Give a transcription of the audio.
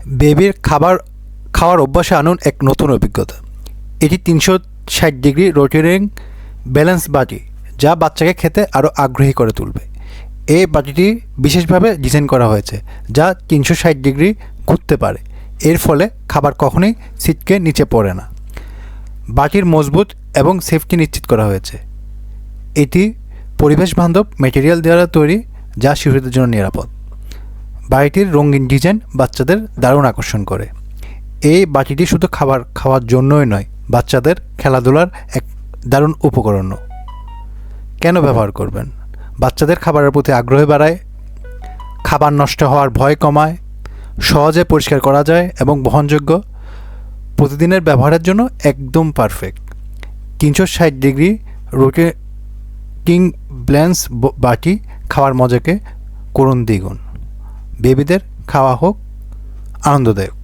বেবির খাওয়ার অভ্যাসে আনুন এক নতুন অভিজ্ঞতা। এটি 360 ডিগ্রি রোটেটিং ব্যালেন্স বাটি, যা বাচ্চাকে খেতে আরও আগ্রহী করে তুলবে। এই বাটিটি বিশেষভাবে ডিজাইন করা হয়েছে, যা 360 ডিগ্রি ঘুরতে পারে। এর ফলে খাবার কখনোই ছিটকে নিচে পড়ে না। বাটির মজবুত এবং সেফটি নিশ্চিত করা হয়েছে। এটি পরিবেশ বান্ধব ম্যাটেরিয়াল দ্বারা তৈরি, যা শিশুদের জন্য নিরাপদ। বাটির রঙিন ডিজাইন বাচ্চাদের দারুণ আকর্ষণ করে। এই বাটিটি শুধু খাবার খাওয়ার জন্যই নয়, বাচ্চাদের খেলাধুলার এক দারুণ উপকরণও। কেন ব্যবহার করবেন? বাচ্চাদের খাবারের প্রতি আগ্রহ বাড়ায়, খাবার নষ্ট হওয়ার ভয় কমায়, সহজে পরিষ্কার করা যায় এবং বহনযোগ্য। প্রতিদিনের ব্যবহারের জন্য একদম পারফেক্ট। 360 ডিগ্রি রোটেটিং ব্যালেন্স বাটি, খাওয়ার মজাকে করুন দ্বিগুণ। বেবিদের খাওয়া হোক আনন্দদায়ক।